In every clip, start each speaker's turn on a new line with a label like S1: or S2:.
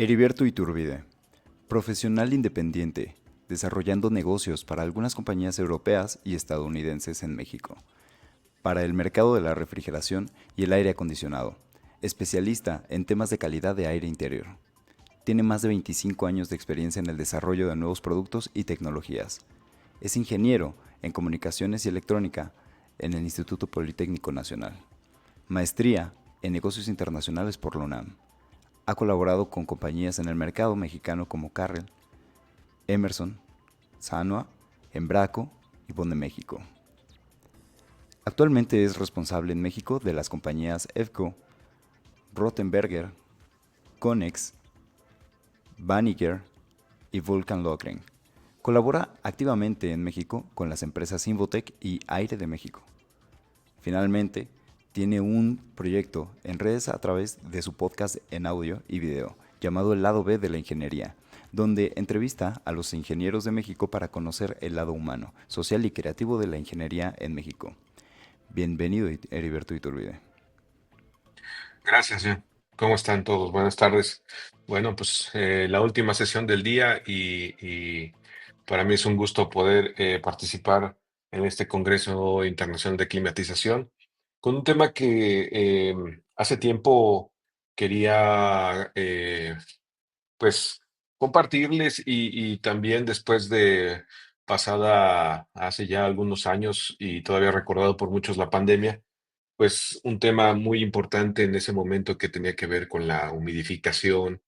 S1: Heriberto Iturbide, profesional independiente, desarrollando negocios para algunas compañías europeas y estadounidenses en México, para el mercado de la refrigeración y el aire acondicionado, especialista en temas de calidad de aire interior. Tiene más de 25 años de experiencia en el desarrollo de nuevos productos y tecnologías. Es ingeniero en comunicaciones y electrónica en el Instituto Politécnico Nacional. Maestría en negocios internacionales por la UNAM. Ha colaborado con compañías en el mercado mexicano como Carrel, Emerson, Sanua, Embraco y Bon de México. Actualmente es responsable en México de las compañías EFCO, Rottenberger, Conex, Banniger y Vulcan Logren. Colabora activamente en México con las empresas Invotec y Aire de México. Finalmente, tiene un proyecto en redes a través de su podcast en audio y video llamado El lado B de la ingeniería, donde entrevista a los ingenieros de México para conocer el lado humano, social y creativo de la ingeniería en México. Bienvenido, Heriberto Iturbide.
S2: Gracias, John. ¿Cómo están todos? Buenas tardes. Bueno, pues la última sesión del día y para mí es un gusto poder participar en este Congreso Internacional de Climatización con un tema que hace tiempo quería pues compartirles y también después de pasada hace ya algunos años y todavía recordado por muchos la pandemia, pues un tema muy importante en ese momento que tenía que ver con la humidificación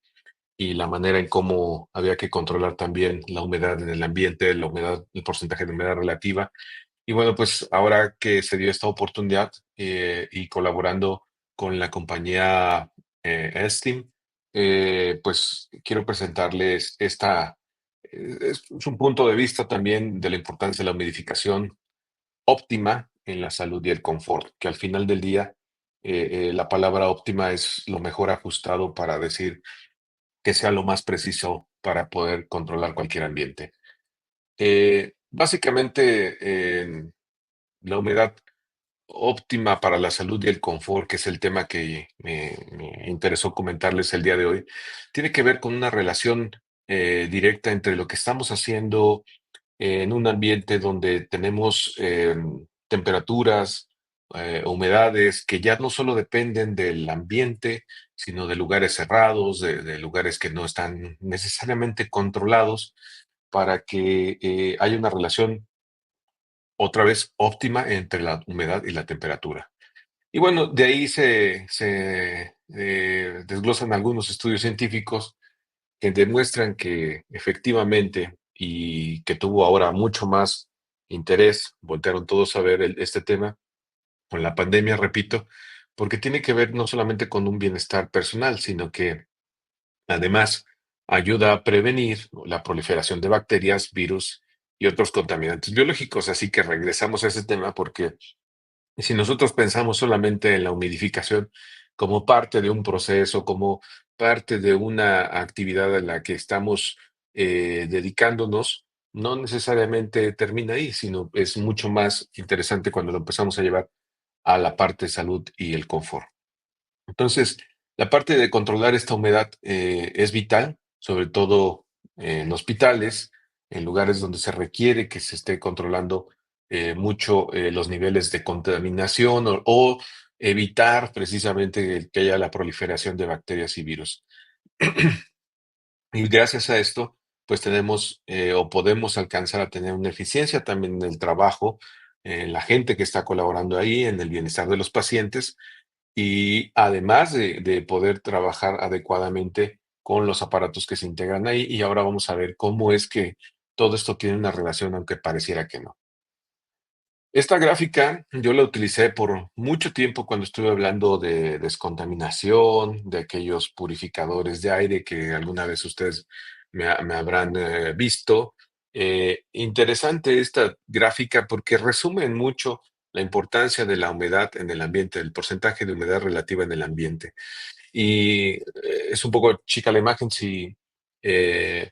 S2: y la manera en cómo había que controlar también la humedad en el ambiente, la humedad, el porcentaje de humedad relativa. Y bueno, pues ahora que se dio esta oportunidad y colaborando con la compañía Estim, pues quiero presentarles es un punto de vista también de la importancia de la humidificación óptima en la salud y el confort, que al final del día la palabra óptima es lo mejor ajustado para decir que sea lo más preciso para poder controlar cualquier ambiente. Básicamente, la humedad óptima para la salud y el confort, que es el tema que me interesó comentarles el día de hoy, tiene que ver con una relación directa entre lo que estamos haciendo en un ambiente donde tenemos temperaturas, humedades que ya no solo dependen del ambiente, sino de lugares cerrados, de lugares que no están necesariamente controlados para que haya una relación otra vez óptima entre la humedad y la temperatura. Y bueno, de ahí se desglosan algunos estudios científicos que demuestran que efectivamente y que tuvo ahora mucho más interés, voltearon todos a ver este tema con la pandemia, repito, porque tiene que ver no solamente con un bienestar personal, sino que además ayuda a prevenir la proliferación de bacterias, virus y otros contaminantes biológicos. Así que regresamos a ese tema porque si nosotros pensamos solamente en la humidificación como parte de un proceso, como parte de una actividad en la que estamos dedicándonos, no necesariamente termina ahí, sino es mucho más interesante cuando lo empezamos a llevar a la parte de salud y el confort. Entonces, la parte de controlar esta humedad es vital, sobre todo en hospitales, en lugares donde se requiere que se esté controlando mucho los niveles de contaminación o evitar precisamente que haya la proliferación de bacterias y virus. Y gracias a esto, pues tenemos o podemos alcanzar a tener una eficiencia también en el trabajo, en la gente que está colaborando ahí, en el bienestar de los pacientes y además de poder trabajar adecuadamente con los aparatos que se integran ahí. Y ahora vamos a ver cómo es que todo esto tiene una relación, aunque pareciera que no. Esta gráfica yo la utilicé por mucho tiempo cuando estuve hablando de descontaminación, de aquellos purificadores de aire que alguna vez ustedes me habrán visto. Interesante esta gráfica porque resume en mucho la importancia de la humedad en el ambiente, el porcentaje de humedad relativa en el ambiente. Y es un poco chica la imagen, si eh,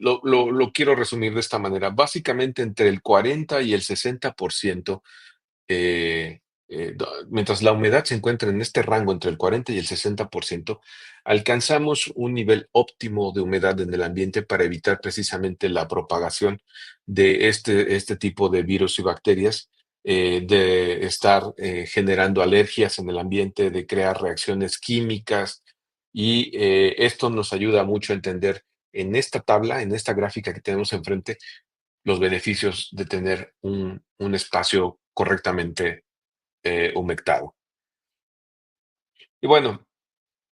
S2: lo quiero resumir de esta manera. Básicamente entre el 40 y el 60% eh, mientras la humedad se encuentra en este rango entre el 40 y el 60%, alcanzamos un nivel óptimo de humedad en el ambiente para evitar precisamente la propagación de este tipo de virus y bacterias, de estar generando alergias en el ambiente, de crear reacciones químicas. Y esto nos ayuda mucho a entender en esta tabla, en esta gráfica que tenemos enfrente, los beneficios de tener un espacio correctamente humectado. Y bueno,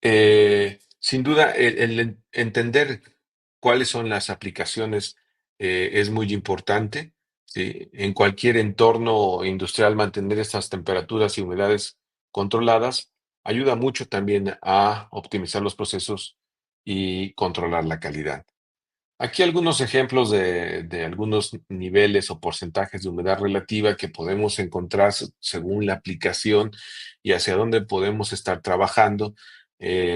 S2: sin duda, el entender cuáles son las aplicaciones es muy importante, ¿sí? En cualquier entorno industrial, mantener estas temperaturas y humedades controladas ayuda mucho también a optimizar los procesos y controlar la calidad. Aquí algunos ejemplos de algunos niveles o porcentajes de humedad relativa que podemos encontrar según la aplicación y hacia dónde podemos estar trabajando.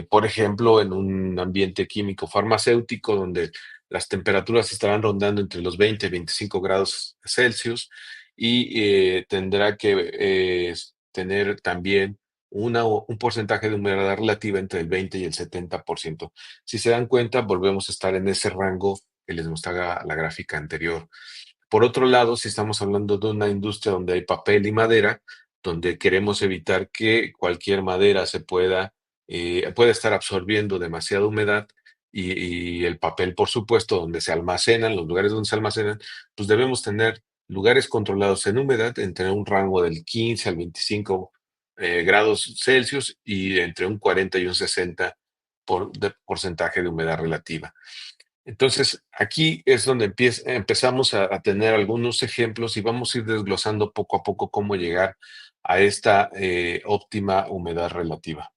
S2: Por ejemplo, en un ambiente químico farmacéutico donde las temperaturas estarán rondando entre los 20 y 25 grados Celsius y tendrá que tener también un porcentaje de humedad relativa entre el 20 y el 70%. Si se dan cuenta, volvemos a estar en ese rango que les mostraba la gráfica anterior. Por otro lado, si estamos hablando de una industria donde hay papel y madera, donde queremos evitar que cualquier madera pueda estar absorbiendo demasiada humedad y el papel, por supuesto, donde se almacenan, los lugares donde se almacenan, pues debemos tener lugares controlados en humedad entre un rango del 15 al 25 grados Celsius y entre un 40 y un 60 de porcentaje de humedad relativa. Entonces, aquí es donde empezamos a tener algunos ejemplos y vamos a ir desglosando poco a poco cómo llegar a esta óptima humedad relativa.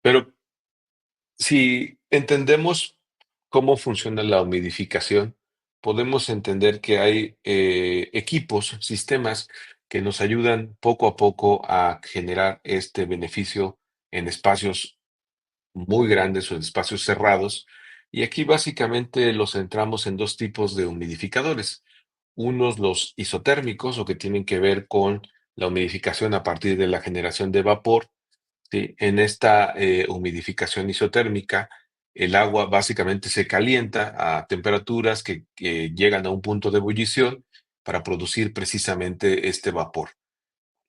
S2: Pero si entendemos cómo funciona la humidificación, podemos entender que hay equipos, sistemas que nos ayudan poco a poco a generar este beneficio en espacios muy grandes o en espacios cerrados. Y aquí básicamente los centramos en dos tipos de humidificadores. Unos los isotérmicos o que tienen que ver con la humidificación a partir de la generación de vapor. ¿Sí? En esta humidificación isotérmica, el agua básicamente se calienta a temperaturas que llegan a un punto de ebullición para producir precisamente este vapor.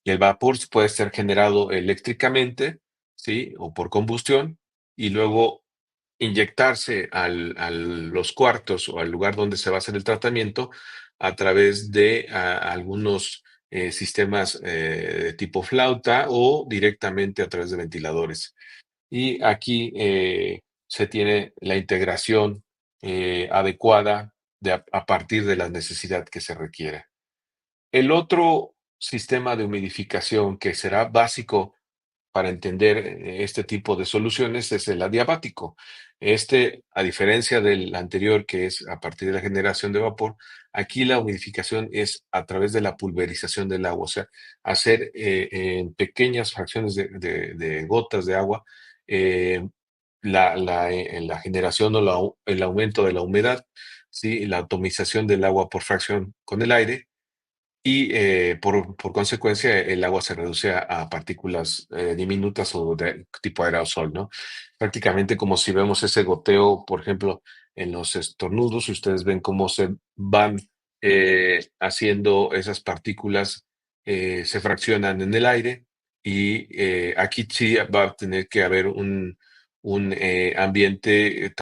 S2: Y el vapor puede ser generado eléctricamente, ¿sí? O por combustión, y luego inyectarse a los cuartos o al lugar donde se va a hacer el tratamiento a través de algunos sistemas de tipo flauta o directamente a través de ventiladores. Y aquí se tiene la integración adecuada a partir de la necesidad que se requiere. El otro sistema de humidificación que será básico para entender este tipo de soluciones es el adiabático. Este, a diferencia del anterior, que es a partir de la generación de vapor, aquí la humidificación es a través de la pulverización del agua, o sea, hacer en pequeñas fracciones de gotas de agua eh, la generación o el aumento de la humedad, ¿sí? La atomización del agua por fracción con el aire y por consecuencia el agua se reduce a partículas diminutas o de tipo aerosol, ¿no? Prácticamente como si vemos ese goteo, por ejemplo, en los estornudos, y ustedes ven cómo se van haciendo esas partículas, se fraccionan en el aire y aquí sí va a tener que haber un ambiente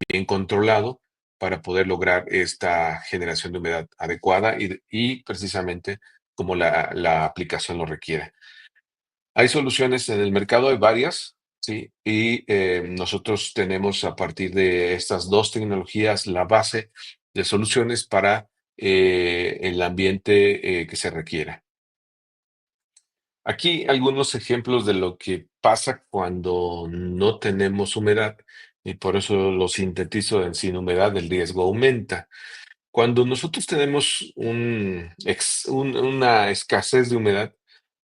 S2: bien controlado para poder lograr esta generación de humedad adecuada y precisamente como la aplicación lo requiere. Hay soluciones en el mercado, hay varias, ¿sí? Y nosotros tenemos a partir de estas dos tecnologías la base de soluciones para el ambiente que se requiera. Aquí algunos ejemplos de lo que pasa cuando no tenemos humedad, y por eso lo sintetizo en sin humedad, el riesgo aumenta. Cuando nosotros tenemos una escasez de humedad,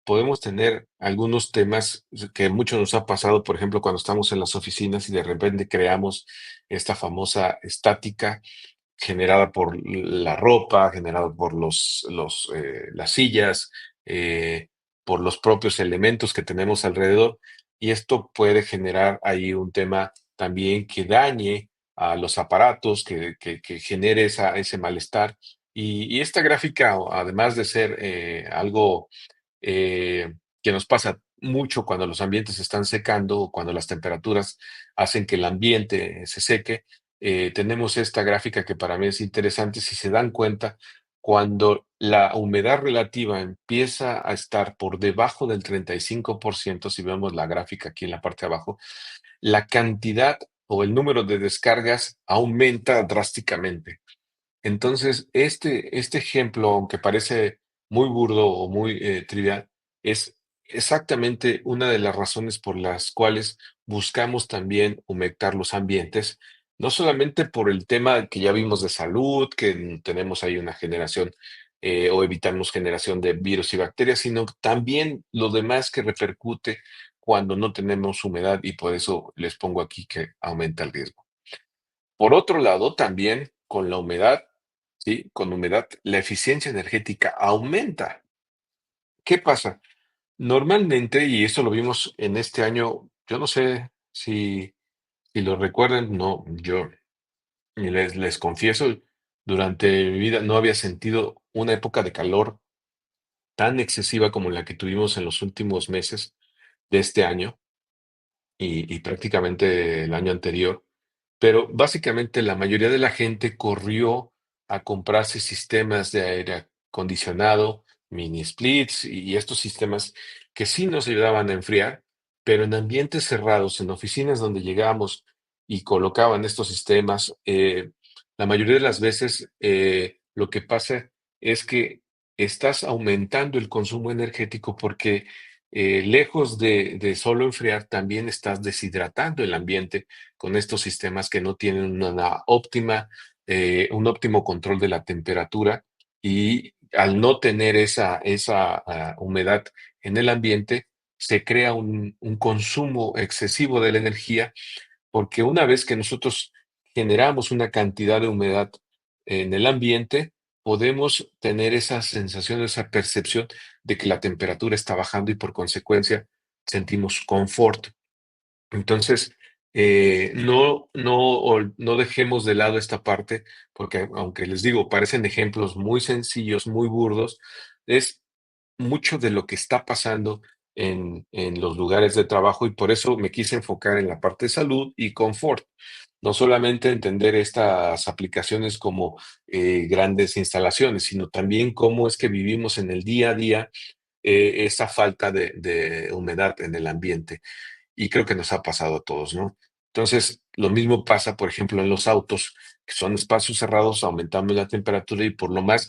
S2: podemos tener algunos temas que mucho nos ha pasado, por ejemplo, cuando estamos en las oficinas y de repente creamos esta famosa estática generada por la ropa, generada por las sillas, por los propios elementos que tenemos alrededor, y esto puede generar ahí un tema también que dañe a los aparatos, que genere ese malestar. Y esta gráfica, además de ser algo eh, que nos pasa mucho cuando los ambientes se están secando o cuando las temperaturas hacen que el ambiente se seque, tenemos esta gráfica que para mí es interesante. Si se dan cuenta, cuando la humedad relativa empieza a estar por debajo del 35%, si vemos la gráfica aquí en la parte de abajo, la cantidad o el número de descargas aumenta drásticamente. Entonces, este ejemplo, aunque parece muy burdo o muy trivial, es exactamente una de las razones por las cuales buscamos también humectar los ambientes, no solamente por el tema que ya vimos de salud, que tenemos ahí una generación o evitamos generación de virus y bacterias, sino también lo demás que repercute cuando no tenemos humedad, y por eso les pongo aquí que aumenta el riesgo. Por otro lado, también con la humedad, ¿sí? Con humedad, la eficiencia energética aumenta. ¿Qué pasa? Normalmente, y eso lo vimos en este año, yo no sé si lo recuerdan, no, yo les confieso, durante mi vida no había sentido una época de calor tan excesiva como la que tuvimos en los últimos meses de este año y prácticamente el año anterior. Pero básicamente la mayoría de la gente corrió a comprarse sistemas de aire acondicionado, mini splits y estos sistemas que sí nos ayudaban a enfriar, pero en ambientes cerrados, en oficinas donde llegábamos y colocaban estos sistemas, la mayoría de las veces lo que pasa es que estás aumentando el consumo energético porque lejos de solo enfriar, también estás deshidratando el ambiente con estos sistemas que no tienen un óptimo control de la temperatura, y al no tener esa humedad en el ambiente, se crea un consumo excesivo de la energía, porque una vez que nosotros generamos una cantidad de humedad en el ambiente, podemos tener esa sensación, esa percepción de que la temperatura está bajando y por consecuencia sentimos confort. Entonces, no dejemos de lado esta parte, porque aunque les digo, parecen ejemplos muy sencillos, muy burdos, es mucho de lo que está pasando en los lugares de trabajo, y por eso me quise enfocar en la parte de salud y confort. No solamente entender estas aplicaciones como grandes instalaciones, sino también cómo es que vivimos en el día a día esa falta de humedad en el ambiente, y creo que nos ha pasado a todos, ¿no? Entonces, lo mismo pasa, por ejemplo, en los autos, que son espacios cerrados, aumentamos la temperatura, y por más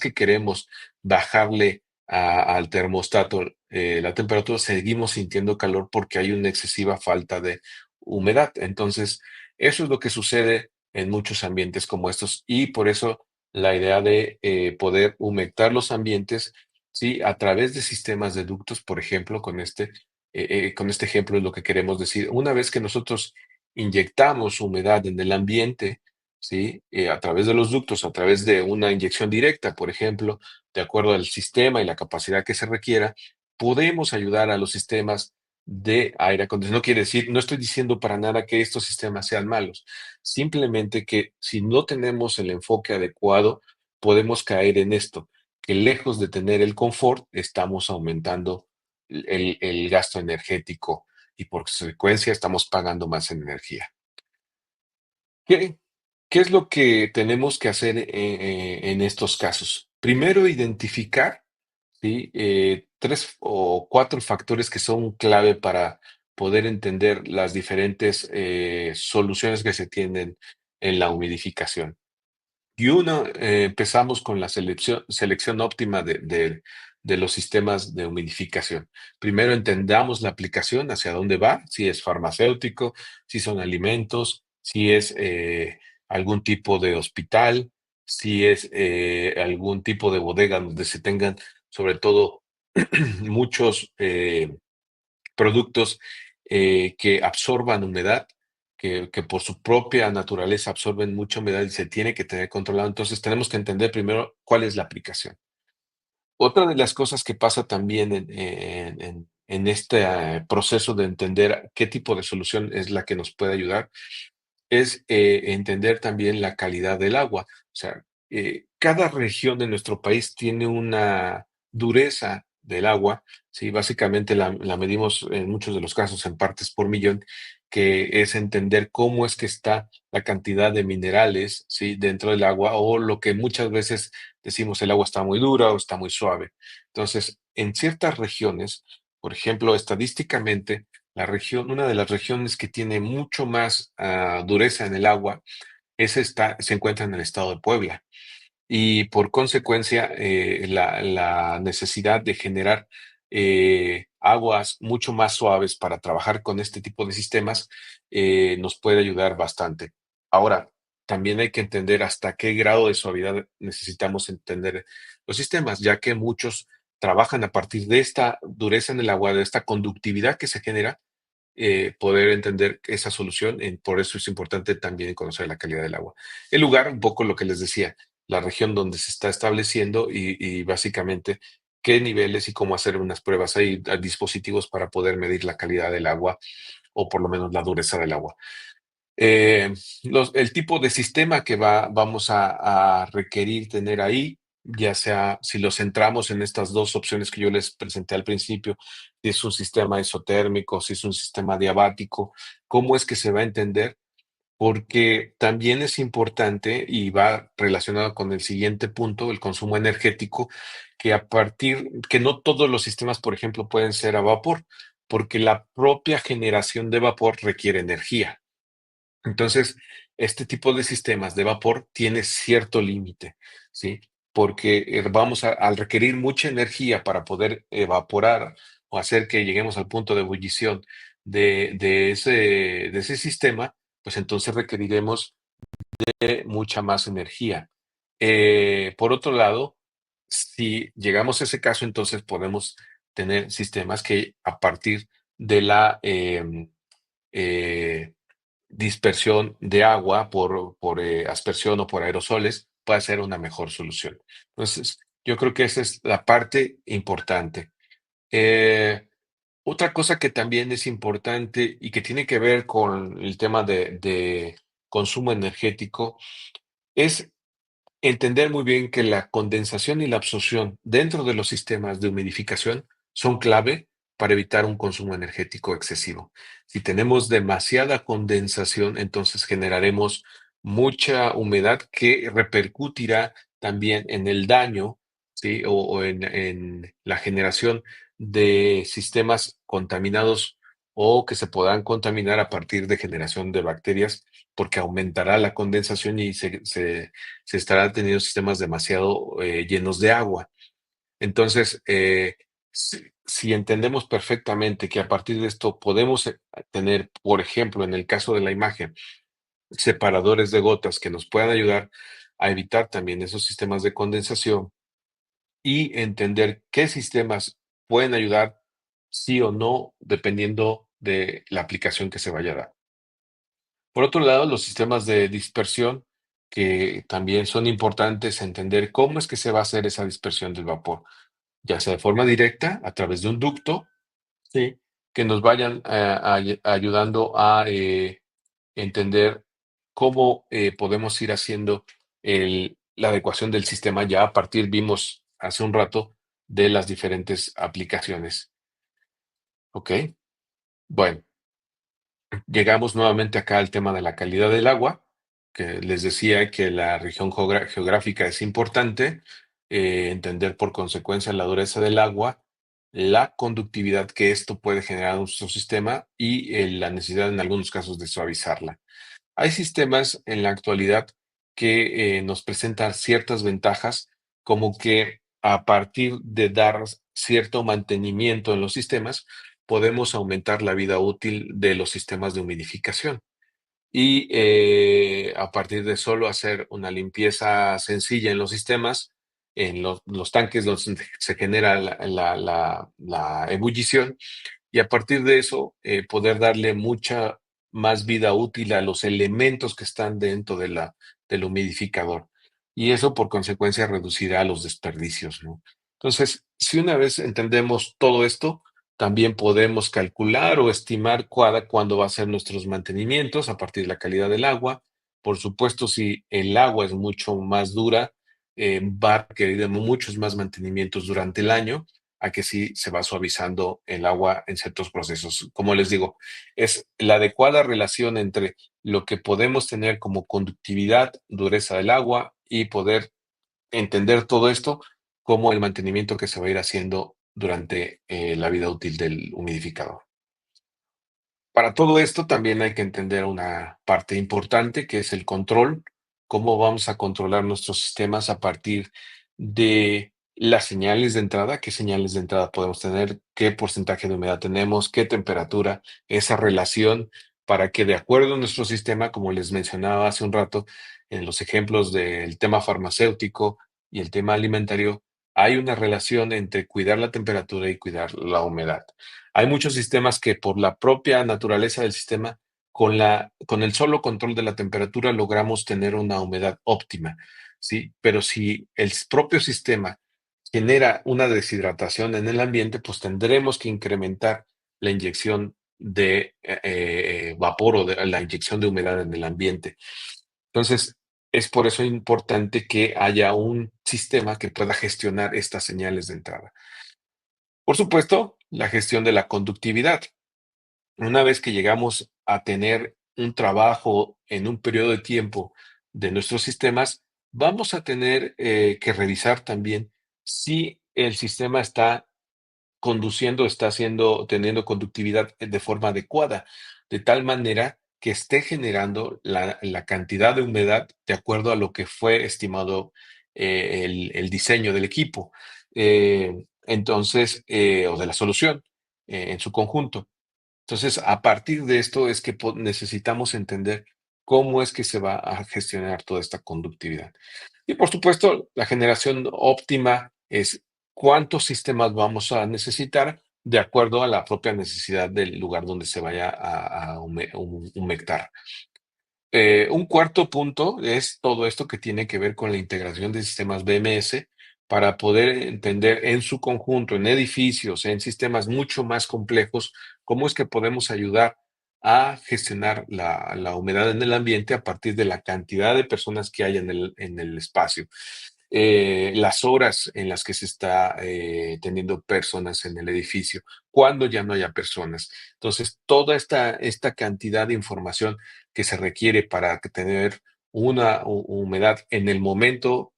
S2: que queremos bajarle al termostato la temperatura, seguimos sintiendo calor porque hay una excesiva falta de humedad. Entonces, eso es lo que sucede en muchos ambientes como estos, y por eso la idea de poder humectar los ambientes, ¿sí? A través de sistemas de ductos, por ejemplo, con este ejemplo es lo que queremos decir. Una vez que nosotros inyectamos humedad en el ambiente, ¿sí? A través de los ductos, a través de una inyección directa, por ejemplo, de acuerdo al sistema y la capacidad que se requiera, podemos ayudar a los sistemas de aire acondicionado. No quiere decir, no estoy diciendo para nada que estos sistemas sean malos, simplemente que si no tenemos el enfoque adecuado, podemos caer en esto, que lejos de tener el confort, estamos aumentando el gasto energético, y por consecuencia estamos pagando más en energía. ¿Qué, qué es lo que tenemos que hacer en estos casos? Primero, identificar, ¿sí? Tres o cuatro factores que son clave para poder entender las diferentes soluciones que se tienen en la humidificación. Y uno, empezamos con la selección óptima de los sistemas de humidificación. Primero entendamos la aplicación, hacia dónde va, si es farmacéutico, si son alimentos, si es algún tipo de hospital, si es algún tipo de bodega donde se tengan sobre todo muchos productos que absorban humedad, que por su propia naturaleza absorben mucha humedad y se tiene que tener controlado. Entonces tenemos que entender primero cuál es la aplicación. Otra de las cosas que pasa también en este proceso de entender qué tipo de solución es la que nos puede ayudar es entender también la calidad del agua. O sea, cada región de nuestro país tiene una dureza del agua, ¿sí? Básicamente la medimos en muchos de los casos en partes por millón, que es entender cómo es que está la cantidad de minerales, ¿sí? Dentro del agua, o lo que muchas veces decimos el agua está muy dura o está muy suave. Entonces, en ciertas regiones, por ejemplo, estadísticamente, una de las regiones que tiene mucho más dureza en el agua, se encuentra en el estado de Puebla. Y por consecuencia, la necesidad de generar aguas mucho más suaves para trabajar con este tipo de sistemas nos puede ayudar bastante. Ahora, también hay que entender hasta qué grado de suavidad necesitamos entender los sistemas, ya que muchos trabajan a partir de esta dureza en el agua, de esta conductividad que se genera, poder entender esa solución. Por eso es importante también conocer la calidad del agua. El lugar, un poco lo que les decía, la región donde se está estableciendo y básicamente qué niveles y cómo hacer unas pruebas. Hay dispositivos para poder medir la calidad del agua o por lo menos la dureza del agua. Eh, el tipo de sistema que vamos a requerir tener ahí, ya sea si lo centramos en estas dos opciones que yo les presenté al principio, si es un sistema isotérmico, si es un sistema diabático, cómo es que se va a entender, porque también es importante y va relacionado con el siguiente punto, el consumo energético, que no todos los sistemas, por ejemplo, pueden ser a vapor, porque la propia generación de vapor requiere energía. Entonces, este tipo de sistemas de vapor tiene cierto límite, ¿sí? Porque al requerir mucha energía para poder evaporar o hacer que lleguemos al punto de ebullición de ese sistema, pues entonces requeriremos de mucha más energía. Por otro lado, si llegamos a ese caso, entonces podemos tener sistemas que a partir de la eh, dispersión de agua por aspersión o por aerosoles puede ser una mejor solución. Entonces, yo creo que esa es la parte importante. Eh, Otra cosa que también es importante y que tiene que ver con el tema de consumo energético es entender muy bien que la condensación y la absorción dentro de los sistemas de humidificación son clave para evitar un consumo energético excesivo. Si tenemos demasiada condensación, entonces generaremos mucha humedad que repercutirá también en el daño, ¿sí? O en la generación de sistemas contaminados o que se podrán contaminar a partir de generación de bacterias, porque aumentará la condensación y se estarán teniendo sistemas demasiado llenos de agua. Entonces, si entendemos perfectamente que a partir de esto podemos tener, por ejemplo, en el caso de la imagen, separadores de gotas que nos puedan ayudar a evitar también esos sistemas de condensación y entender qué sistemas pueden ayudar, sí o no, dependiendo de la aplicación que se vaya a dar. Por otro lado, los sistemas de dispersión, que también son importantes entender cómo es que se va a hacer esa dispersión del vapor, ya sea de forma directa, a través de un ducto, ¿sí? Que nos vayan ayudando a entender cómo podemos ir haciendo la adecuación del sistema ya a partir, vimos hace un rato, de las diferentes aplicaciones. ¿Ok? Bueno. Llegamos nuevamente acá al tema de la calidad del agua, que les decía que la región geográfica es importante, entender por consecuencia la dureza del agua, la conductividad que esto puede generar en nuestro sistema y la necesidad en algunos casos de suavizarla. Hay sistemas en la actualidad que nos presentan ciertas ventajas, como que a partir de dar cierto mantenimiento en los sistemas, podemos aumentar la vida útil de los sistemas de humidificación. Y a partir de solo hacer una limpieza sencilla en los sistemas, en los tanques donde se genera la ebullición, y a partir de eso poder darle mucha más vida útil a los elementos que están dentro del humidificador. Y eso por consecuencia reducirá los desperdicios, ¿no? Entonces, si una vez entendemos todo esto, también podemos calcular o estimar cuándo va a ser nuestros mantenimientos a partir de la calidad del agua. Por supuesto, si el agua es mucho más dura, va a requerir de muchos más mantenimientos durante el año, a que si se va suavizando el agua en ciertos procesos. Como les digo, es la adecuada relación entre lo que podemos tener como conductividad, dureza del agua y poder entender todo esto como el mantenimiento que se va a ir haciendo durante la vida útil del humidificador. Para todo esto también hay que entender una parte importante que es el control, cómo vamos a controlar nuestros sistemas a partir de las señales de entrada, qué señales de entrada podemos tener, qué porcentaje de humedad tenemos, qué temperatura, esa relación para que de acuerdo a nuestro sistema, como les mencionaba hace un rato, en los ejemplos del tema farmacéutico y el tema alimentario, hay una relación entre cuidar la temperatura y cuidar la humedad. Hay muchos sistemas que por la propia naturaleza del sistema, con el solo control de la temperatura logramos tener una humedad óptima, ¿sí? Pero si el propio sistema genera una deshidratación en el ambiente, pues tendremos que incrementar la inyección de vapor o de la inyección de humedad en el ambiente. Entonces, es por eso importante que haya un sistema que pueda gestionar estas señales de entrada. Por supuesto, la gestión de la conductividad. Una vez que llegamos a tener un trabajo en un periodo de tiempo de nuestros sistemas, vamos a tener que revisar también si el sistema está conduciendo, está haciendo, teniendo conductividad de forma adecuada, de tal manera que esté generando la cantidad de humedad de acuerdo a lo que fue estimado el diseño del equipo. O de la solución en su conjunto. Entonces, a partir de esto es que necesitamos entender cómo es que se va a gestionar toda esta conductividad. Y por supuesto, la generación óptima es cuántos sistemas vamos a necesitar de acuerdo a la propia necesidad del lugar donde se vaya a humectar. Un cuarto punto es todo esto que tiene que ver con la integración de sistemas BMS para poder entender en su conjunto, en edificios, en sistemas mucho más complejos, cómo es que podemos ayudar a gestionar la humedad en el ambiente a partir de la cantidad de personas que hay en el espacio. Las horas en las que se está teniendo personas en el edificio, cuando ya no haya personas. Entonces, toda esta cantidad de información que se requiere para tener una humedad en el momento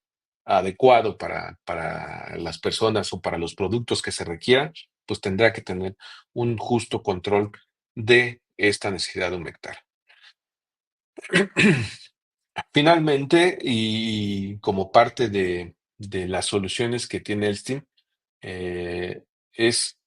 S2: adecuado para las personas o para los productos que se requieran, pues tendrá que tener un justo control de esta necesidad de humectar. Finalmente, y como parte de las soluciones que tiene el Steam, es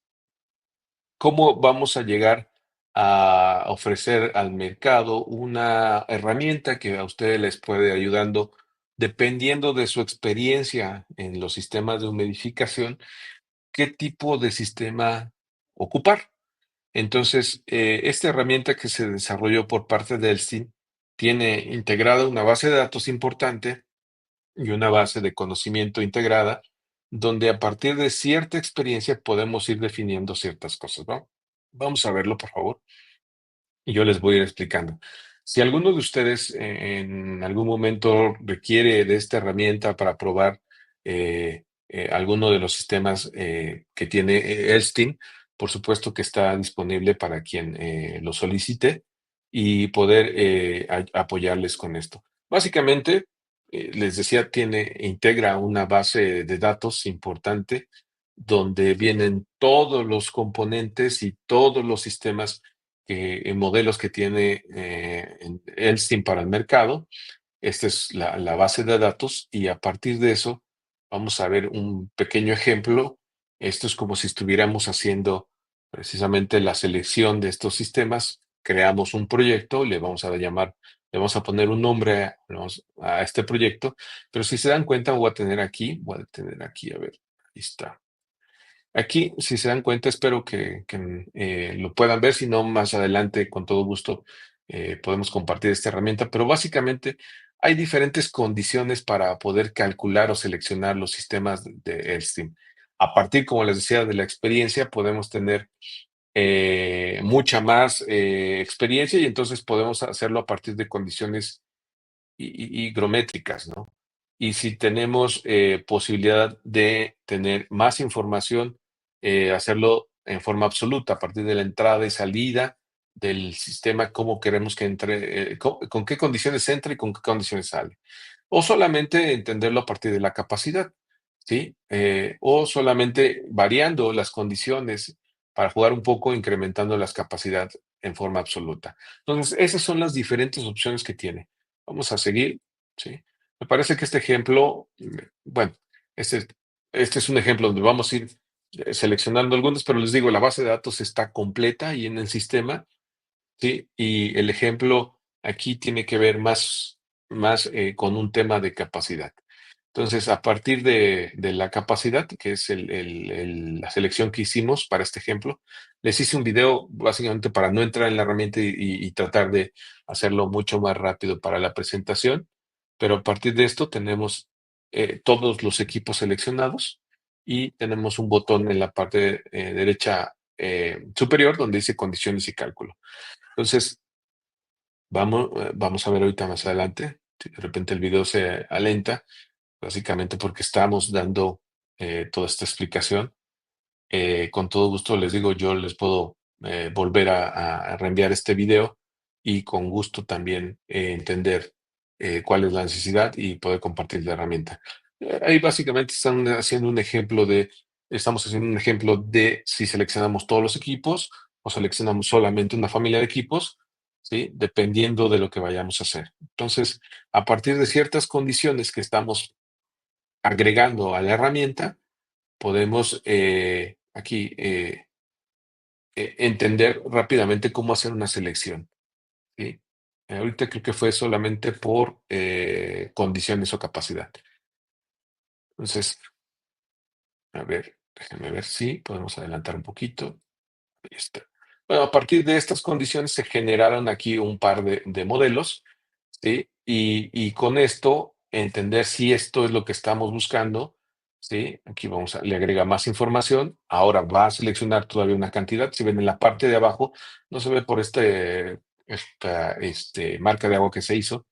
S2: cómo vamos a llegar a ofrecer al mercado una herramienta que a ustedes les puede ayudando, dependiendo de su experiencia en los sistemas de humidificación, qué tipo de sistema ocupar. Entonces, esta herramienta que se desarrolló por parte del SIN tiene integrada una base de datos importante y una base de conocimiento integrada, donde a partir de cierta experiencia podemos ir definiendo ciertas cosas, ¿no? Vamos a verlo, por favor, y yo les voy a ir explicando. Si alguno de ustedes en algún momento requiere de esta herramienta para probar alguno de los sistemas que tiene Elstein, por supuesto que está disponible para quien lo solicite y poder apoyarles con esto. Básicamente, les decía, integra una base de datos importante donde vienen todos los componentes y todos los sistemas modelos que tiene Elstein para el mercado. Esta es la base de datos y a partir de eso vamos a ver un pequeño ejemplo. Esto es como si estuviéramos haciendo precisamente la selección de estos sistemas. Creamos un proyecto, le vamos a poner un nombre a este proyecto, pero si se dan cuenta voy a tener aquí, a ver, ahí está. Aquí, si se dan cuenta, espero que lo puedan ver, si no, más adelante, con todo gusto, podemos compartir esta herramienta, pero básicamente hay diferentes condiciones para poder calcular o seleccionar los sistemas de Elstein. A partir, como les decía, de la experiencia, podemos tener mucha más experiencia y entonces podemos hacerlo a partir de condiciones higrométricas, ¿no? Y si tenemos posibilidad de tener más información, hacerlo en forma absoluta, a partir de la entrada y salida del sistema, cómo queremos que entre, con qué condiciones entra y con qué condiciones sale. O solamente entenderlo a partir de la capacidad, ¿sí? O solamente variando las condiciones para jugar un poco, incrementando las capacidades en forma absoluta. Entonces, esas son las diferentes opciones que tiene. Vamos a seguir, ¿sí? Me parece que este ejemplo, bueno, este, este es un ejemplo donde vamos a ir seleccionando algunos, pero les digo, la base de datos está completa y en el sistema, ¿sí? Y el ejemplo aquí tiene que ver más con un tema de capacidad. Entonces, a partir de la capacidad, que es la selección que hicimos para este ejemplo, les hice un video básicamente para no entrar en la herramienta y tratar de hacerlo mucho más rápido para la presentación, pero a partir de esto tenemos todos los equipos seleccionados y tenemos un botón en la parte derecha superior donde dice condiciones y cálculo. Entonces, vamos a ver ahorita más adelante. Si de repente el video se alenta, básicamente porque estamos dando toda esta explicación. Con todo gusto les digo, yo les puedo volver a reenviar este video y con gusto también entender cuál es la necesidad y poder compartir la herramienta. Ahí básicamente estamos haciendo un ejemplo de si seleccionamos todos los equipos o seleccionamos solamente una familia de equipos, ¿sí? Dependiendo de lo que vayamos a hacer. Entonces, a partir de ciertas condiciones que estamos agregando a la herramienta, podemos aquí entender rápidamente cómo hacer una selección, ¿sí? Ahorita creo que fue solamente por condiciones o capacidad. Entonces, a ver, déjenme ver si podemos adelantar un poquito. Ahí está. Bueno, a partir de estas condiciones se generaron aquí un par de modelos, ¿sí? Y con esto entender si esto es lo que estamos buscando, ¿sí? Aquí le agrega más información. Ahora va a seleccionar todavía una cantidad. Si ven en la parte de abajo, no se ve por esta marca de agua que se hizo,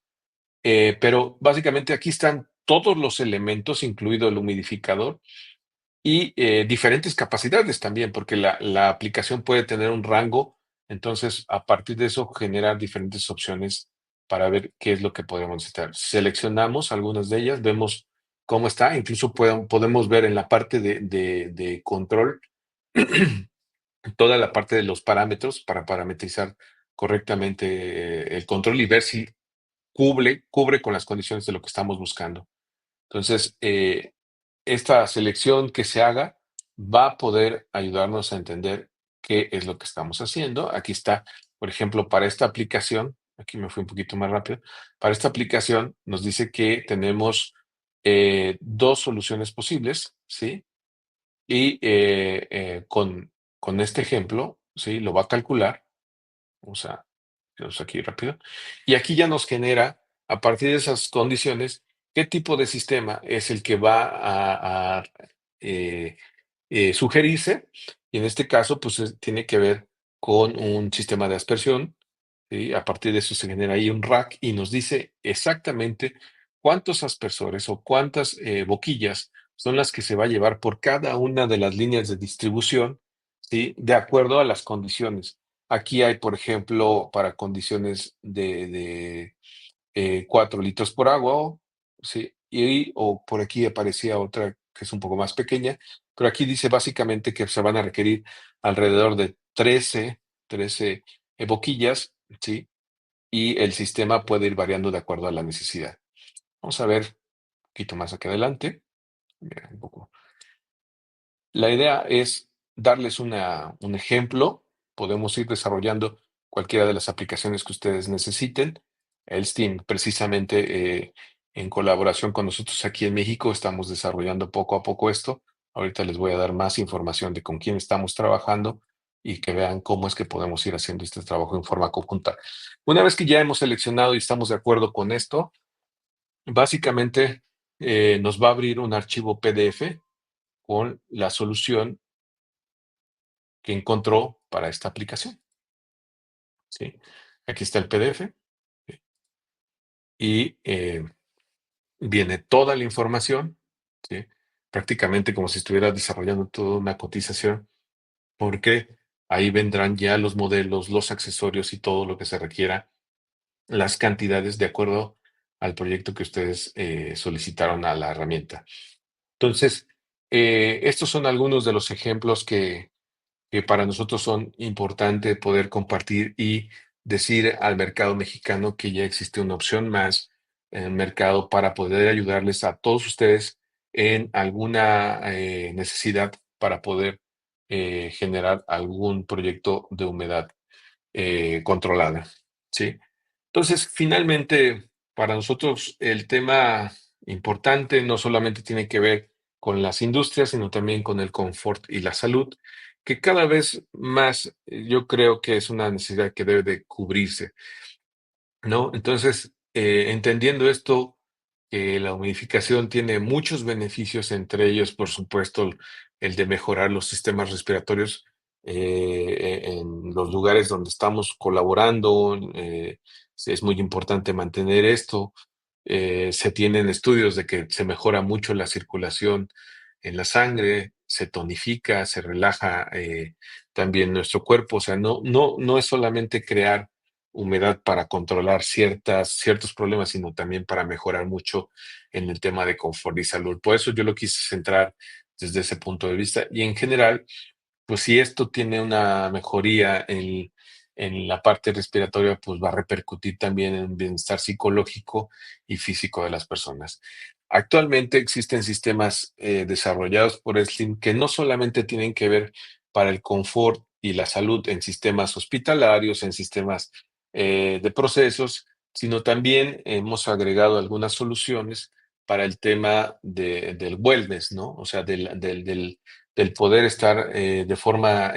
S2: pero básicamente aquí están todos los elementos, incluido el humidificador, y diferentes capacidades también, porque la aplicación puede tener un rango, entonces a partir de eso generar diferentes opciones para ver qué es lo que podemos necesitar. Seleccionamos algunas de ellas, vemos cómo está, incluso podemos ver en la parte de control toda la parte de los parámetros para parametrizar correctamente el control y ver si cubre con las condiciones de lo que estamos buscando. Entonces, esta selección que se haga va a poder ayudarnos a entender qué es lo que estamos haciendo. Aquí está, por ejemplo, para esta aplicación, aquí me fui un poquito más rápido, para esta aplicación nos dice que tenemos dos soluciones posibles, ¿sí? Y con este ejemplo, ¿sí? Lo va a calcular. Vamos a irnos aquí rápido. Y aquí ya nos genera, a partir de esas condiciones, qué tipo de sistema es el que va a eh, sugerirse. Y en este caso, pues tiene que ver con un sistema de aspersión, ¿sí? A partir de eso se genera ahí un rack y nos dice exactamente cuántos aspersores o cuántas boquillas son las que se va a llevar por cada una de las líneas de distribución, ¿sí? De acuerdo a las condiciones. Aquí hay, por ejemplo, para condiciones de 4 litros por agua, ¿sí? O por aquí aparecía otra que es un poco más pequeña, pero aquí dice básicamente que se van a requerir alrededor de 13 boquillas, ¿sí? Y el sistema puede ir variando de acuerdo a la necesidad. Vamos a ver un poquito más aquí adelante. Mira, un poco. La idea es darles un ejemplo. Podemos ir desarrollando cualquiera de las aplicaciones que ustedes necesiten. Steam, precisamente en colaboración con nosotros aquí en México, estamos desarrollando poco a poco esto. Ahorita les voy a dar más información de con quién estamos trabajando y que vean cómo es que podemos ir haciendo este trabajo en forma conjunta. Una vez que ya hemos seleccionado y estamos de acuerdo con esto, básicamente nos va a abrir un archivo PDF con la solución que encontró para esta aplicación, ¿sí? Aquí está el PDF, ¿sí? Y viene toda la información, ¿sí? Prácticamente como si estuviera desarrollando toda una cotización, porque ahí vendrán ya los modelos, los accesorios y todo lo que se requiera, las cantidades de acuerdo al proyecto que ustedes solicitaron a la herramienta. Entonces, estos son algunos de los ejemplos que para nosotros son importantes poder compartir y decir al mercado mexicano que ya existe una opción más en el mercado para poder ayudarles a todos ustedes en alguna necesidad para poder generar algún proyecto de humedad controlada, ¿sí? Entonces, finalmente, para nosotros el tema importante no solamente tiene que ver con las industrias, sino también con el confort y la salud, que cada vez más yo creo que es una necesidad que debe de cubrirse, ¿no? Entonces, entendiendo esto, que la humidificación tiene muchos beneficios, entre ellos, por supuesto, el de mejorar los sistemas respiratorios en los lugares donde estamos colaborando. Es muy importante mantener esto. Se tienen estudios de que se mejora mucho la circulación en la sangre, se tonifica, se relaja también nuestro cuerpo. O sea, no es solamente crear humedad para controlar ciertos problemas, sino también para mejorar mucho en el tema de confort y salud. Por eso yo lo quise centrar desde ese punto de vista. Y en general, pues si esto tiene una mejoría en la parte respiratoria, pues va a repercutir también en el bienestar psicológico y físico de las personas. Actualmente existen sistemas desarrollados por Slim que no solamente tienen que ver para el confort y la salud en sistemas hospitalarios, en sistemas de procesos, sino también hemos agregado algunas soluciones para el tema del wellness, ¿no? O sea, del poder estar de forma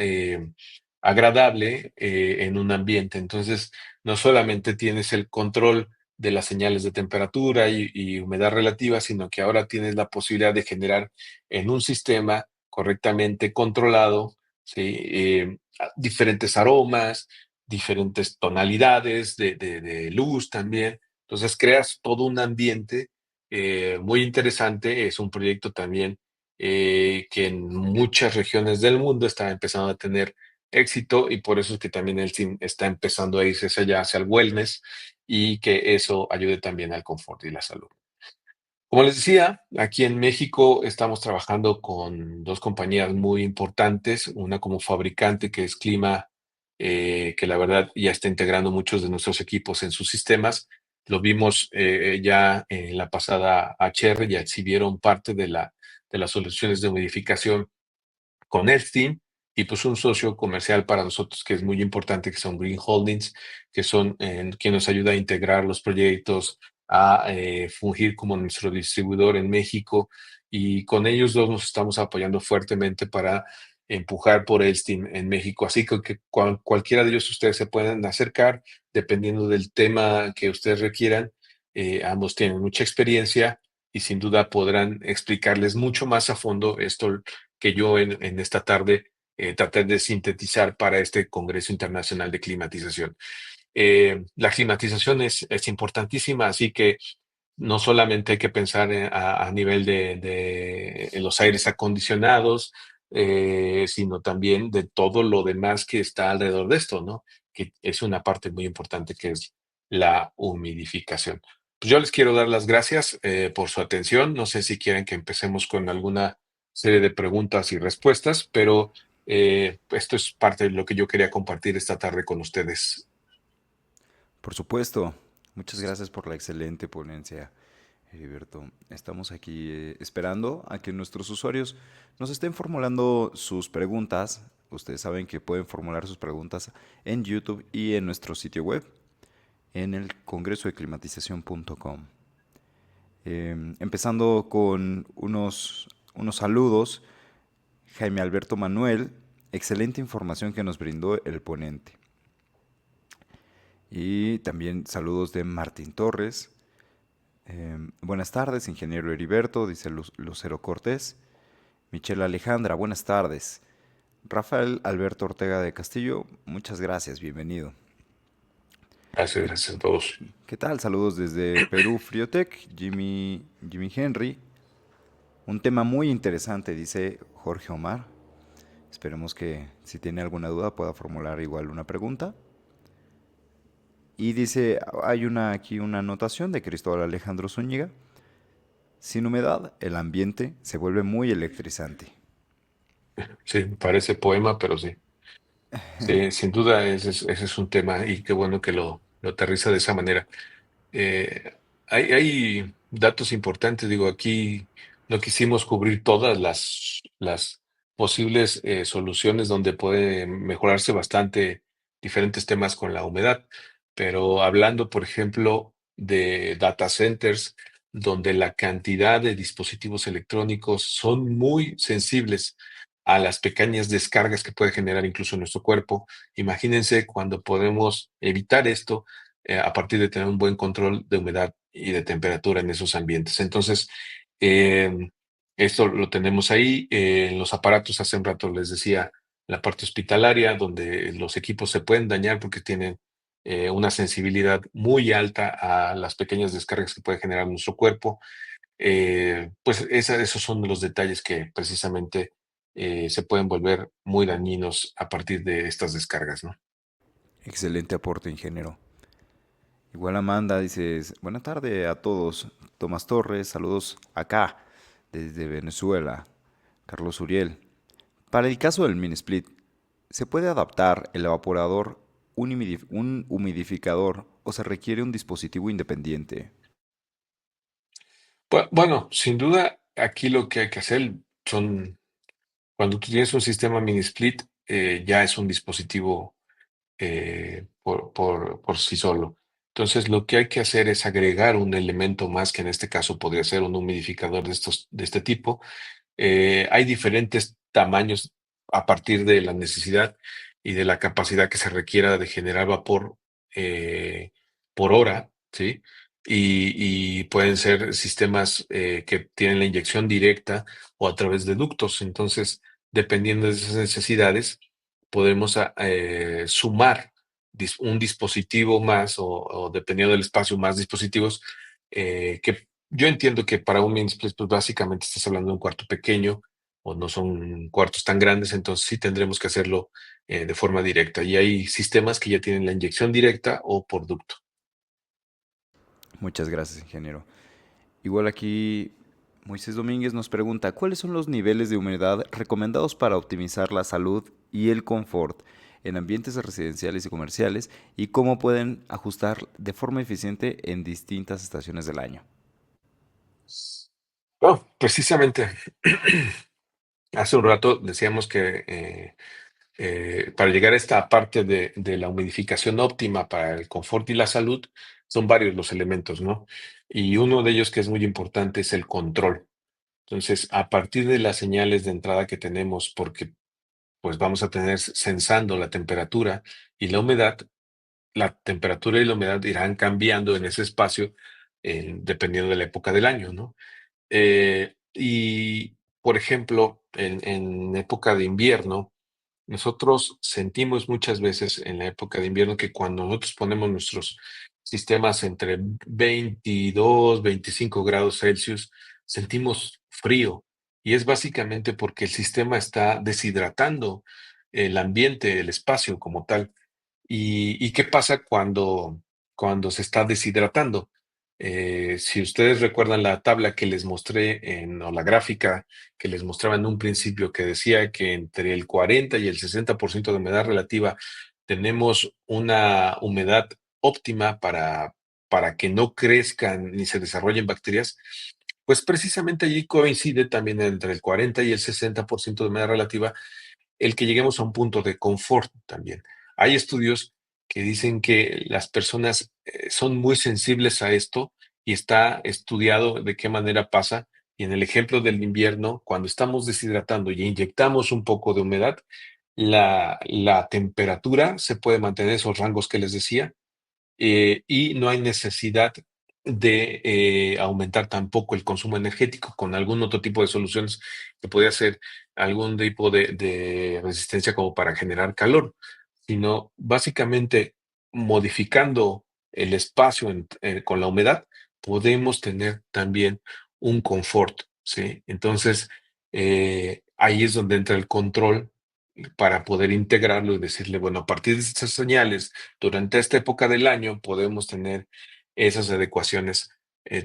S2: agradable en un ambiente. Entonces, no solamente tienes el control de las señales de temperatura y humedad relativa, sino que ahora tienes la posibilidad de generar en un sistema correctamente controlado, ¿sí? Diferentes aromas, diferentes tonalidades de luz también. Entonces, creas todo un ambiente muy interesante. Es un proyecto también que en muchas regiones del mundo está empezando a tener éxito y por eso es que también el team está empezando a irse hacia allá, hacia el wellness y que eso ayude también al confort y la salud. Como les decía, aquí en México estamos trabajando con dos compañías muy importantes, una como fabricante que es Clima, que la verdad ya está integrando muchos de nuestros equipos en sus sistemas. Lo vimos ya en la pasada HR, ya exhibieron parte de las soluciones de modificación con Elstein y pues un socio comercial para nosotros que es muy importante, que son Green Holdings, que son quien nos ayuda a integrar los proyectos, a fungir como nuestro distribuidor en México y con ellos dos nos estamos apoyando fuertemente para empujar por Elstein en México. Así que cualquiera de ellos ustedes se pueden acercar dependiendo del tema que ustedes requieran. Ambos tienen mucha experiencia y sin duda podrán explicarles mucho más a fondo esto que yo en esta tarde traté de sintetizar para este Congreso Internacional de Climatización. La climatización es importantísima, así que no solamente hay que pensar a nivel de los aires acondicionados, sino también de todo lo demás que está alrededor de esto, ¿no? Que es una parte muy importante que es la humidificación. Pues yo les quiero dar las gracias por su atención. No sé si quieren que empecemos con alguna serie de preguntas y respuestas, pero esto es parte de lo que yo quería compartir esta tarde con ustedes.
S1: Por supuesto. Muchas gracias por la excelente ponencia, Heriberto. Estamos aquí esperando a que nuestros usuarios nos estén formulando sus preguntas. Ustedes saben que pueden formular sus preguntas en YouTube y en nuestro sitio web, en el congresodeclimatización.com. Empezando con unos saludos. Jaime Alberto Manuel, excelente información que nos brindó el ponente. Y también saludos de Martín Torres. Buenas tardes, ingeniero Heriberto, dice Lucero Cortés. Michelle Alejandra, buenas tardes. Rafael Alberto Ortega de Castillo, muchas gracias, bienvenido.
S2: Gracias,
S1: ¿Qué,
S2: gracias a todos.
S1: qué tal? Saludos desde Perú, Friotech, Jimmy Henry. Un tema muy interesante, dice Jorge Omar. Esperemos que si tiene alguna duda pueda formular igual una pregunta. Y dice, hay aquí una anotación de Cristóbal Alejandro Zúñiga. Sin humedad, el ambiente se vuelve muy electrizante.
S2: Sí, parece poema, pero sí. Sí, sin duda ese es un tema y qué bueno que lo aterriza de esa manera. Eh, hay datos importantes, digo, aquí no quisimos cubrir todas las posibles soluciones donde puede mejorarse bastante diferentes temas con la humedad, pero hablando, por ejemplo, de data centers, donde la cantidad de dispositivos electrónicos son muy sensibles a las pequeñas descargas que puede generar incluso nuestro cuerpo. Imagínense cuando podemos evitar esto a partir de tener un buen control de humedad y de temperatura en esos ambientes. Entonces, eh, esto lo tenemos ahí. En los aparatos, hace un rato les decía, la parte hospitalaria, donde los equipos se pueden dañar porque tienen una sensibilidad muy alta a las pequeñas descargas que puede generar nuestro cuerpo. Pues esos son los detalles que precisamente se pueden volver muy dañinos a partir de estas descargas, ¿no?
S1: Excelente aporte, ingeniero. Igual Amanda dice, buena tarde a todos. Tomás Torres, saludos acá, desde Venezuela. Carlos Uriel. Para el caso del mini split, ¿se puede adaptar el evaporador, un humidificador o se requiere un dispositivo independiente?
S2: Bueno, sin duda, aquí lo que hay que hacer son, cuando tú tienes un sistema mini split, ya es un dispositivo por sí solo. Entonces, lo que hay que hacer es agregar un elemento más, que en este caso podría ser un humidificador de este tipo. Hay diferentes tamaños a partir de la necesidad y de la capacidad que se requiera de generar vapor eh, por hora, ¿sí? Y pueden ser sistemas que tienen la inyección directa o a través de ductos. Entonces, dependiendo de esas necesidades, podemos sumar un dispositivo más o dependiendo del espacio, más dispositivos que yo entiendo que para un mini split, pues básicamente estás hablando de un cuarto pequeño o no son cuartos tan grandes, entonces sí tendremos que hacerlo de forma directa. Y hay sistemas que ya tienen la inyección directa o por ducto.
S1: Muchas gracias, ingeniero. Igual aquí Moisés Domínguez nos pregunta, ¿cuáles son los niveles de humedad recomendados para optimizar la salud y el confort en ambientes residenciales y comerciales y cómo pueden ajustar de forma eficiente en distintas estaciones del año?
S2: No, precisamente, hace un rato decíamos que para llegar a esta parte de la humidificación óptima para el confort y la salud, son varios los elementos, ¿no? Y uno de ellos que es muy importante es el control. Entonces, a partir de las señales de entrada que tenemos, porque pues vamos a tener sensando la temperatura y la humedad, la temperatura y la humedad irán cambiando en ese espacio dependiendo de la época del año, ¿no? Y, por ejemplo, en época de invierno, nosotros sentimos muchas veces en la época de invierno que cuando nosotros ponemos nuestros sistemas entre 22, 25 grados Celsius, sentimos frío. Y es básicamente porque el sistema está deshidratando el ambiente, el espacio como tal. ¿Y qué pasa cuando se está deshidratando? Si ustedes recuerdan la tabla que les mostré o la gráfica que les mostraba en un principio, que decía que entre el 40 y el 60% de humedad relativa tenemos una humedad óptima para que no crezcan ni se desarrollen bacterias, pues precisamente allí coincide también entre el 40 y el 60% de humedad relativa el que lleguemos a un punto de confort también. Hay estudios que dicen que las personas son muy sensibles a esto y está estudiado de qué manera pasa. Y en el ejemplo del invierno, cuando estamos deshidratando y inyectamos un poco de humedad, la temperatura se puede mantener esos rangos que les decía y no hay necesidad de aumentar tampoco el consumo energético con algún otro tipo de soluciones que podría ser algún tipo de resistencia como para generar calor, sino básicamente modificando el espacio con la humedad, podemos tener también un confort, ¿sí? Entonces, ahí es donde entra el control para poder integrarlo y decirle, bueno, a partir de estas señales, durante esta época del año podemos tener esas adecuaciones,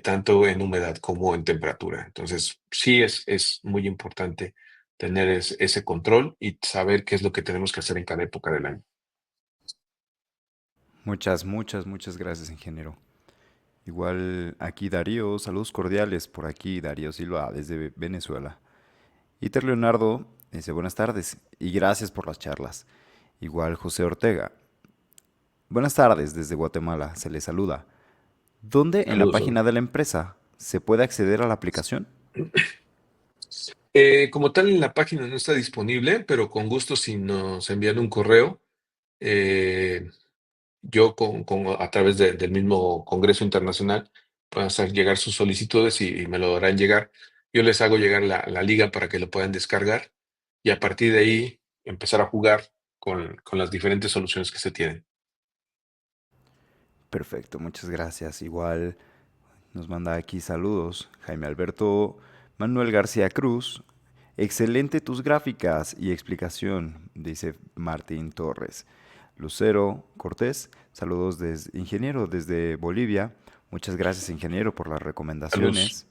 S2: tanto en humedad como en temperatura. Entonces, sí es muy importante tener ese control y saber qué es lo que tenemos que hacer en cada época del año.
S1: Muchas gracias, ingeniero. Igual aquí Darío, saludos cordiales por aquí, Darío Silva desde Venezuela. Iter Leonardo dice buenas tardes y gracias por las charlas. Igual José Ortega, buenas tardes desde Guatemala, se le saluda. ¿Dónde en la
S2: Saludos.
S1: página de la empresa se puede acceder a la aplicación?
S2: Como tal, en la página no está disponible, pero con gusto si nos envían un correo, eh, yo a través del mismo Congreso Internacional puedo hacer llegar sus solicitudes y me lo harán llegar. Yo les hago llegar la liga para que lo puedan descargar y a partir de ahí empezar a jugar con las diferentes soluciones que se tienen.
S1: Perfecto, muchas gracias. Igual nos manda aquí saludos Jaime Alberto Manuel García Cruz. Excelente tus gráficas y explicación, dice Martín Torres. Lucero Cortés, saludos desde ingeniero desde Bolivia. Muchas gracias, ingeniero, por las
S2: Saludos.
S1: recomendaciones.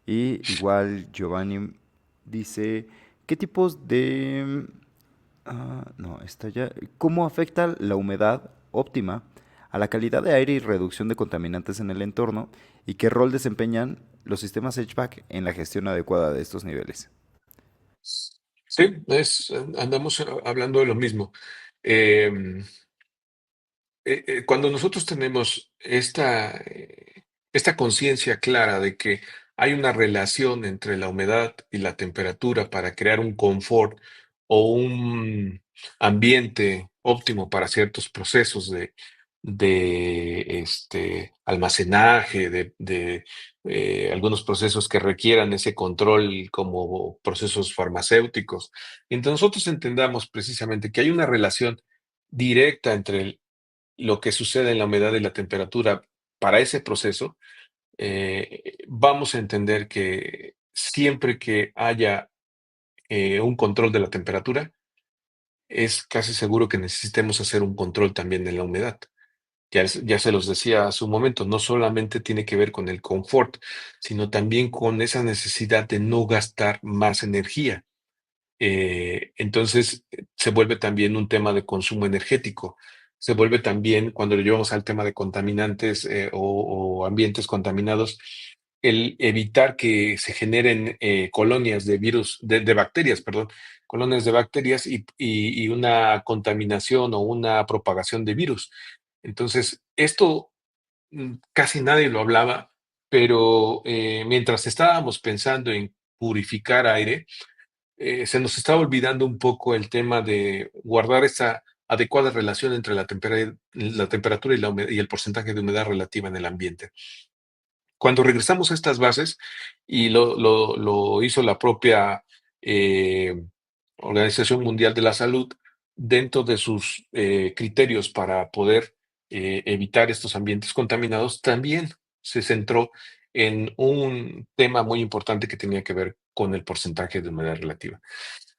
S1: Y igual Giovanni dice, ¿qué tipos de... no, está ya... ¿Cómo afecta la humedad óptima a la calidad de aire y reducción de contaminantes en el entorno? ¿Y qué rol desempeñan los sistemas HVAC en la gestión adecuada de estos niveles?
S2: Sí, andamos hablando de lo mismo. Em, Cuando nosotros tenemos esta conciencia clara de que hay una relación entre la humedad y la temperatura para crear un confort o un ambiente óptimo para ciertos procesos de almacenaje, de algunos procesos que requieran ese control como procesos farmacéuticos. Entonces nosotros entendamos precisamente que hay una relación directa entre lo que sucede en la humedad y la temperatura para ese proceso, vamos a entender que siempre que haya un control de la temperatura, es casi seguro que necesitemos hacer un control también de la humedad. Ya se los decía hace un momento, no solamente tiene que ver con el confort, sino también con esa necesidad de no gastar más energía. Entonces, se vuelve también un tema de consumo energético. Se vuelve también, cuando lo llevamos al tema de contaminantes o ambientes contaminados, el evitar que se generen colonias de virus, de bacterias, perdón, colonias de bacterias y una contaminación o una propagación de virus. Entonces, esto casi nadie lo hablaba, pero mientras estábamos pensando en purificar aire, se nos estaba olvidando un poco el tema de guardar esa adecuada relación entre la temperatura y, y el porcentaje de humedad relativa en el ambiente. Cuando regresamos a estas bases, y lo hizo la propia eh, Organización Mundial de la Salud, dentro de sus criterios para poder evitar estos ambientes contaminados, también se centró en un tema muy importante que tenía que ver con el porcentaje de humedad relativa.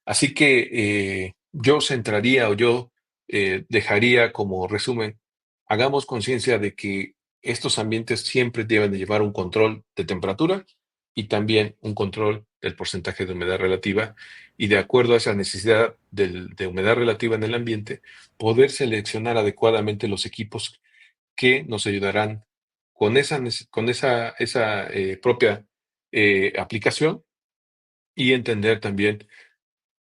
S2: Así que yo centraría o yo dejaría como resumen, hagamos conciencia de que estos ambientes siempre deben de llevar un control de temperatura y también un control del porcentaje de humedad relativa y de acuerdo a esa necesidad de humedad relativa en el ambiente, poder seleccionar adecuadamente los equipos que nos ayudarán con esa propia aplicación y entender también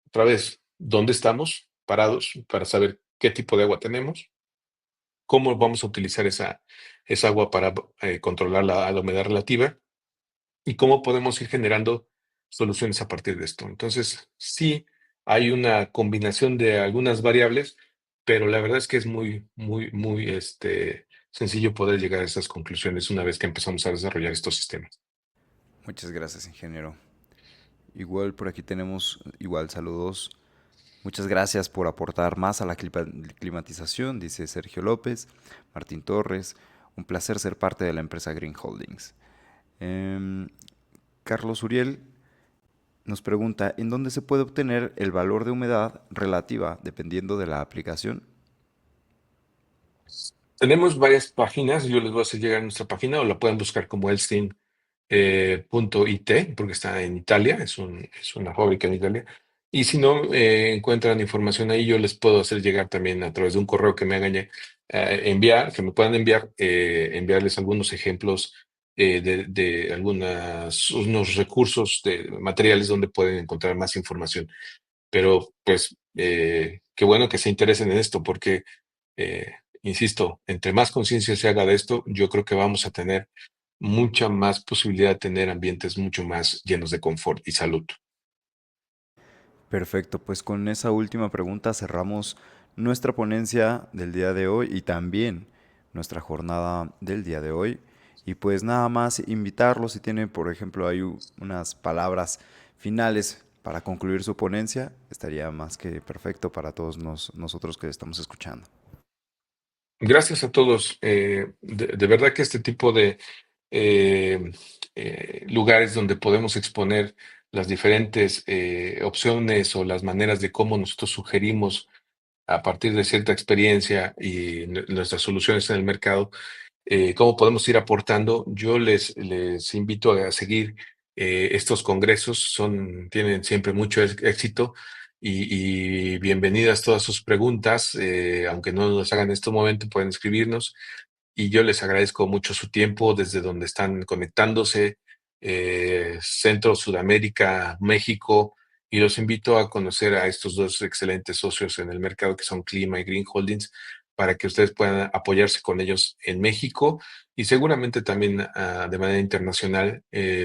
S2: otra vez, ¿dónde estamos parados para saber qué tipo de agua tenemos? ¿Cómo vamos a utilizar esa agua para controlar la humedad relativa? ¿Y cómo podemos ir generando soluciones a partir de esto? Entonces, sí, hay una combinación de algunas variables, pero la verdad es que es muy, muy, muy sencillo poder llegar a esas conclusiones una vez que empezamos a desarrollar estos sistemas.
S1: Muchas gracias, ingeniero. Igual por aquí tenemos, igual saludos. Muchas gracias por aportar más a la climatización, dice Sergio López, Martín Torres. Un placer ser parte de la empresa Green Holdings. Em, Carlos Uriel nos pregunta, ¿en dónde se puede obtener el valor de humedad relativa dependiendo de la aplicación?
S2: Tenemos varias páginas, yo les voy a hacer llegar a nuestra página o la pueden buscar como Elstein punto .it, porque está en Italia, es una fábrica en Italia. Y si no encuentran información ahí, yo les puedo hacer llegar también a través de un correo que me hagan enviar, que me puedan enviar, enviarles algunos ejemplos de algunos unos recursos de materiales donde pueden encontrar más información. Pero pues qué bueno que se interesen en esto, porque eh, insisto, entre más conciencia se haga de esto, yo creo que vamos a tener mucha más posibilidad de tener ambientes mucho más llenos de confort y salud.
S1: Perfecto, pues con esa última pregunta cerramos nuestra ponencia del día de hoy y también nuestra jornada del día de hoy. Y pues nada más invitarlos si tienen, por ejemplo, hay unas palabras finales para concluir su ponencia, estaría más que perfecto para todos nosotros que estamos escuchando.
S2: Gracias a todos. De verdad que este tipo de eh, lugares donde podemos exponer las diferentes opciones o las maneras de cómo nosotros sugerimos a partir de cierta experiencia y nuestras soluciones en el mercado, cómo podemos ir aportando. Yo les invito a seguir estos congresos, tienen siempre mucho éxito y bienvenidas todas sus preguntas, aunque no nos hagan en este momento, pueden escribirnos y yo les agradezco mucho su tiempo desde donde están conectándose, Centro, Sudamérica, México, y los invito a conocer a estos dos excelentes socios en el mercado que son Clima y Green Holdings, para que ustedes puedan apoyarse con ellos en México y seguramente también de manera internacional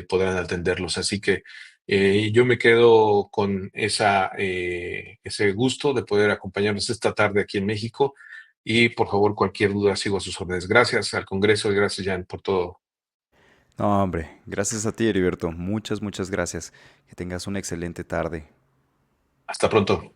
S2: podrán atenderlos. Así que yo me quedo con ese gusto de poder acompañarnos esta tarde aquí en México y por favor, cualquier duda, sigo a sus órdenes. Gracias al Congreso y gracias, Jan, por todo.
S1: No, hombre, gracias a ti, Heriberto. Muchas gracias. Que tengas una excelente tarde.
S2: Hasta pronto.